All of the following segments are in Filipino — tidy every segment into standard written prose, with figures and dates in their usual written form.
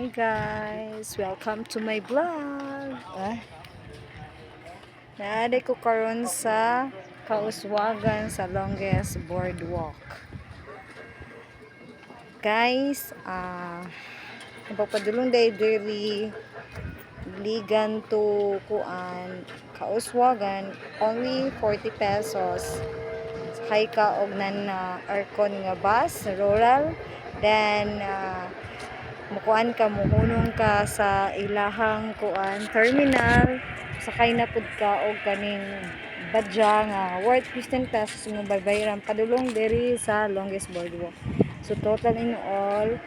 morning guys, welcome to my vlog. Naaday ko karon sa Kauswagan sa longest boardwalk. Guys, napapadulong diri ligan to kuan Kauswagan, only 40 pesos. Sakay ka og nan aircon nga bus, rural. Then mukuan ka, muhunong ka sa ilahang kuan terminal, sakay na pud ka og kaning badya nga worth 15 pesos mo baybayaran padulong diri sa longest boardwalk. So total in all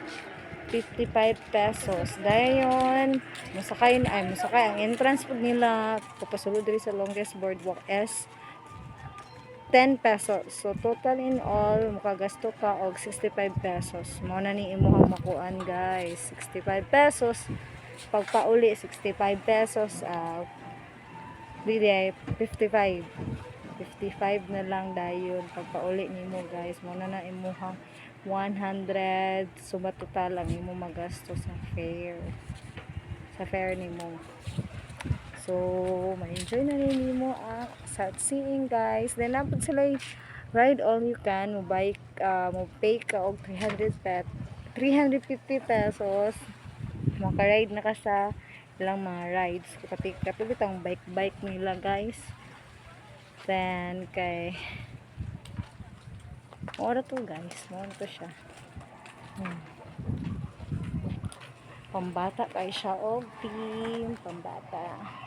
55 pesos. Dayon musakay ang entrance pud nila papasulod diri sa longest boardwalk is 10 pesos. So total in all makagasto ka og 65 pesos. Mao na ni imong makuan guys. 65 pesos. Pagpauli 65 pesos. Dili 55. 55 na lang dayon pagpauli nimo guys. Mao na imong 100. Suma total ang imong magasto sa fare. Sa fare nimo. So, ma-enjoy na rin mo ang sightseeing guys. Then, napod sila ride all you can. Mo pay ka og 350 pesos. Maka-ride na ka sa ilang mga rides. Kapag itong bike nila guys. Then, kay ora to guys. Mora to siya. Pambata kay siya og team. Pambata.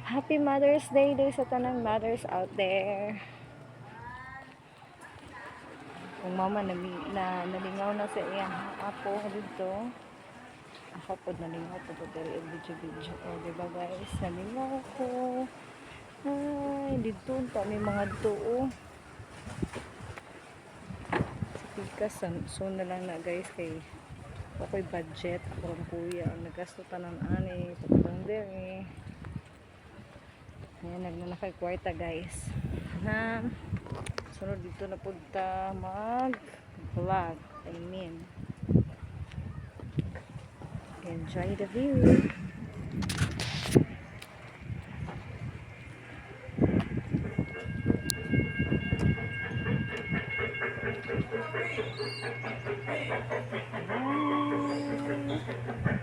Happy Mother's Day sa tanang mothers out there. Kung mama nalingaw na sa iyang apo dito. Ako po nalingaw po dito video. O diba guys, nalingaw ko. Ay, dito pa may mga dito. Sipikas, so na lang na guys kay ako'y budget. Ako ang kuya. Nagasto tanan ani. Pagkong dere. Ayan, nagnanakay kwarta guys. Sunod dito na punta mag-vlog. Enjoy the view.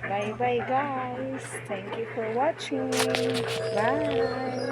Bye bye guys. Thank you for watching. Bye.